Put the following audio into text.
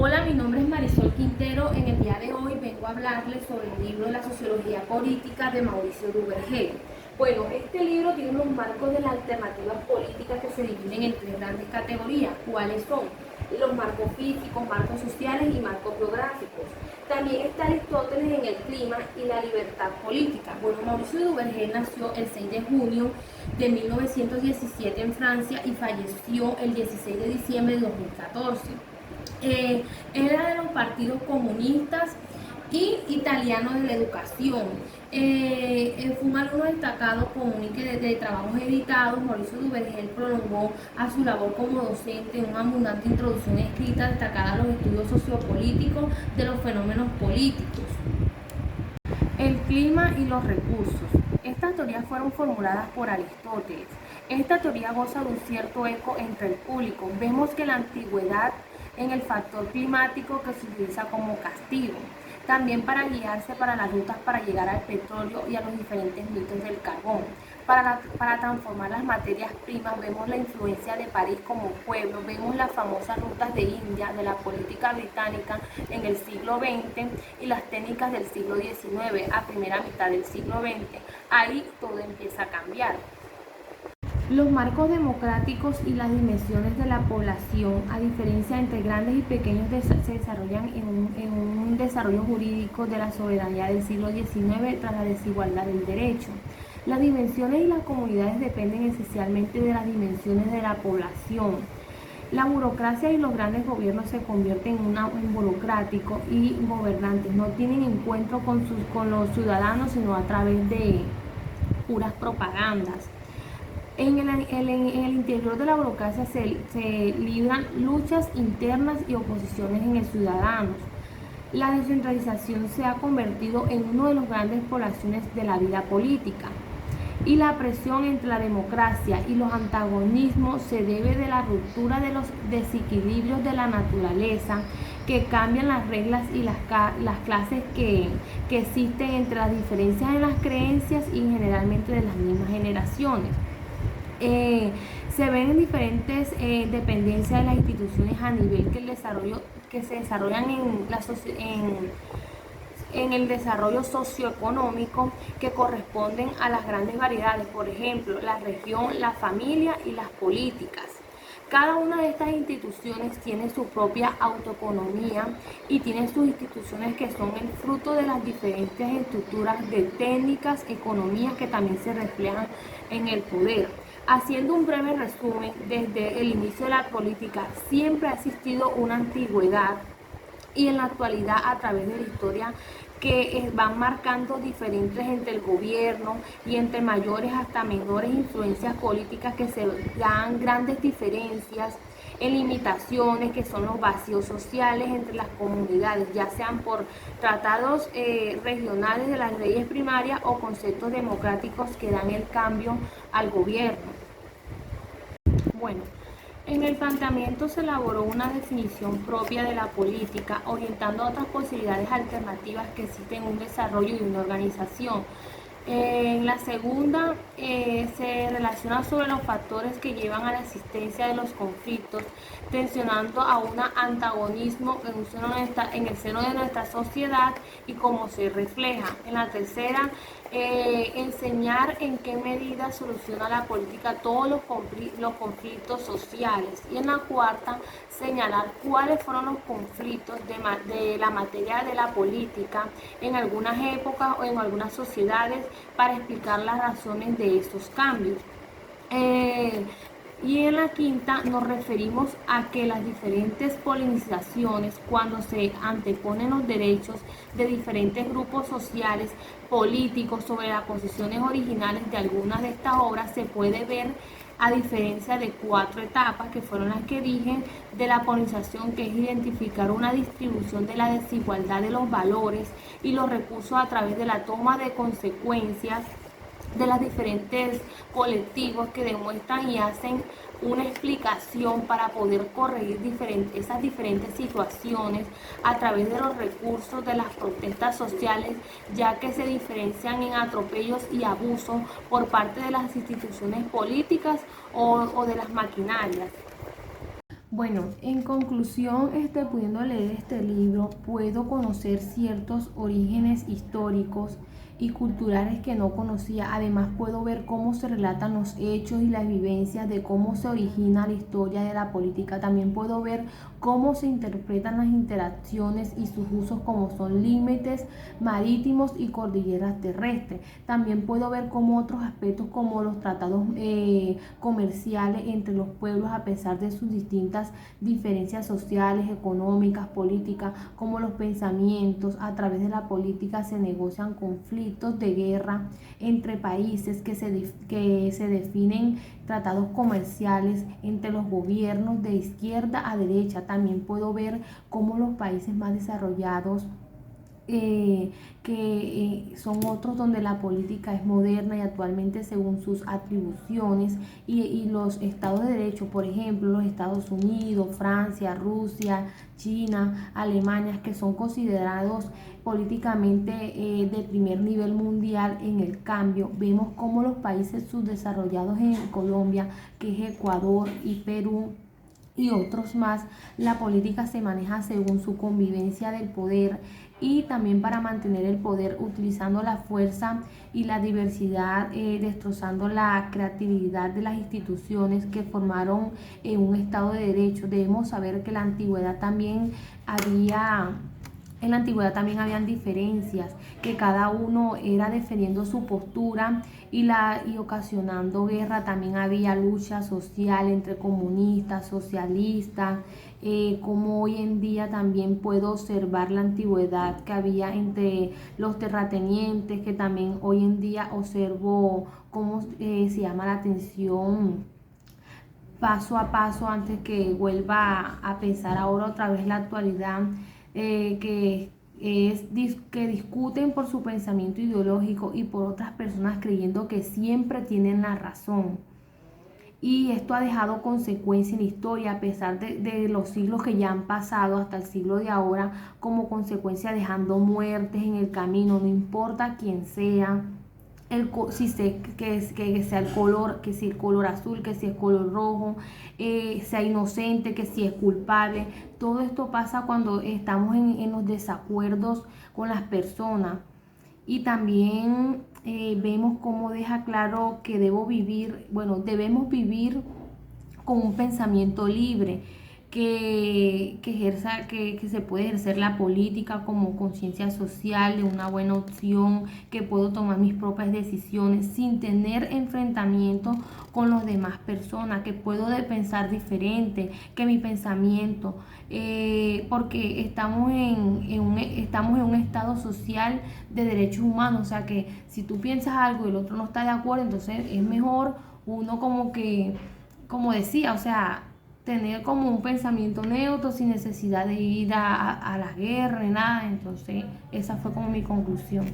Hola, mi nombre es Marisol Quintero. En el día de hoy vengo a hablarles sobre el libro de la sociología política de Mauricio Duvergé. Bueno, este libro tiene unos marcos de las alternativas políticas que se dividen en tres grandes categorías. ¿Cuáles son? Los marcos físicos, marcos sociales y marcos geográficos. También está Aristóteles en el clima y la libertad política. Bueno, Mauricio Duvergé nació el 6 de junio de 1917 en Francia y falleció el 16 de diciembre de 2014. Era de los partidos comunistas y italiano de la educación. Fue un alumno destacado común y que de trabajos editados. Mauricio Duvergé prolongó a su labor como docente en una abundante introducción escrita destacada a los estudios sociopolíticos de los fenómenos políticos. El clima y los recursos. Estas teorías fueron formuladas por Aristóteles. Esta teoría goza de un cierto eco entre el público. Vemos que la antigüedad en el factor climático que se utiliza como castigo, también para guiarse para las rutas para llegar al petróleo y a los diferentes mitos del carbón. Para transformar las materias primas vemos la influencia de París como pueblo, vemos las famosas rutas de India, de la política británica en el siglo XX y las técnicas del siglo XIX a primera mitad del siglo XX. Ahí todo empieza a cambiar. Los marcos democráticos y las dimensiones de la población, a diferencia entre grandes y pequeños, se desarrollan en un desarrollo jurídico de la soberanía del siglo XIX tras la desigualdad del derecho. Las dimensiones y las comunidades dependen esencialmente de las dimensiones de la población. La burocracia y los grandes gobiernos se convierten en burocráticos y gobernantes no tienen encuentro con los ciudadanos sino a través de puras propagandas. En el interior de la burocracia se libran luchas internas y oposiciones en el ciudadano. La descentralización se ha convertido en una de las grandes poblaciones de la vida política. Y la presión entre la democracia y los antagonismos se debe de la ruptura de los desequilibrios de la naturaleza que cambian las reglas y las clases que existen entre las diferencias en las creencias y generalmente de las mismas generaciones. Se ven en diferentes dependencias de las instituciones a nivel que se desarrollan en el desarrollo socioeconómico que corresponden a las grandes variedades, por ejemplo, la región, la familia y las políticas. Cada una de estas instituciones tiene su propia autoeconomía y tiene sus instituciones que son el fruto de las diferentes estructuras de técnicas, economías que también se reflejan en el poder. Haciendo un breve resumen, desde el inicio de la política siempre ha existido una antigüedad y en la actualidad a través de la historia que van marcando diferentes entre el gobierno y entre mayores hasta menores influencias políticas que se dan grandes diferencias en limitaciones que son los vacíos sociales entre las comunidades, ya sean por tratados regionales de las leyes primarias o conceptos democráticos que dan el cambio al gobierno. Bueno, en el planteamiento se elaboró una definición propia de la política, orientando a otras posibilidades alternativas que existen en un desarrollo y una organización. En la segunda se relaciona sobre los factores que llevan a la existencia de los conflictos, tensionando a un antagonismo en el seno de nuestra sociedad y cómo se refleja. En la tercera, enseñar en qué medida soluciona la política todos los conflictos sociales. Y en la cuarta, señalar cuáles fueron los conflictos de la materia de la política en algunas épocas o en algunas sociedades para explicar las razones de estos cambios. Y en la quinta nos referimos a que las diferentes polinizaciones, cuando se anteponen los derechos de diferentes grupos sociales, políticos sobre las posiciones originales de algunas de estas obras, se puede ver a diferencia de 4 etapas que fueron las que dije de la polinización, que es identificar una distribución de la desigualdad de los valores y los recursos a través de la toma de consecuencias de los diferentes colectivos que demuestran y hacen una explicación para poder corregir esas diferentes situaciones a través de los recursos de las protestas sociales, ya que se diferencian en atropellos y abusos por parte de las instituciones políticas o de las maquinarias. Bueno, en conclusión, pudiendo leer este libro, puedo conocer ciertos orígenes históricos y culturales que no conocía. Además, puedo ver cómo se relatan los hechos y las vivencias de cómo se origina la historia de la política. También puedo ver cómo se interpretan las interacciones y sus usos, como son límites marítimos y cordilleras terrestres. También puedo ver cómo otros aspectos, como los tratados comerciales entre los pueblos, a pesar de sus distintas diferencias sociales, económicas, políticas, como los pensamientos a través de la política se negocian conflictos de guerra entre países, que se definen tratados comerciales entre los gobiernos de izquierda a derecha. También puedo ver cómo los países más desarrollados, son otros donde la política es moderna y actualmente según sus atribuciones, y los estados de derecho, por ejemplo los Estados Unidos, Francia, Rusia, China, Alemania, que son considerados políticamente de primer nivel mundial. En el cambio, vemos como los países subdesarrollados en Colombia, que es Ecuador y Perú, y otros más, la política se maneja según su convivencia del poder, y también para mantener el poder utilizando la fuerza y la diversidad, destrozando la creatividad de las instituciones que formaron un Estado de Derecho. Debemos saber que en la antigüedad también habían diferencias, que cada uno era defendiendo su postura y ocasionando guerra. También había lucha social entre comunistas, socialistas, como hoy en día también puedo observar la antigüedad que había entre los terratenientes, que también hoy en día observo cómo se llama la atención paso a paso, antes que vuelva a pensar ahora otra vez la actualidad, que discuten por su pensamiento ideológico y por otras personas creyendo que siempre tienen la razón. Y esto ha dejado consecuencias en la historia, a pesar de los siglos que ya han pasado hasta el siglo de ahora, como consecuencia dejando muertes en el camino, no importa quién sea, si que sea el color, que si el color azul, que si es color rojo, sea inocente, que si es culpable. Todo esto pasa cuando estamos en los desacuerdos con las personas. Y también vemos cómo deja claro que debemos vivir con un pensamiento libre, que se puede ejercer la política como conciencia social de una buena opción, que puedo tomar mis propias decisiones sin tener enfrentamiento con las demás personas, que puedo pensar diferente, que mi pensamiento, porque estamos en un estado social de derechos humanos. O sea, que si tú piensas algo y el otro no está de acuerdo, entonces es mejor uno, como decía, o sea, tener como un pensamiento neutro sin necesidad de ir a la guerra ni nada. Entonces esa fue como mi conclusión.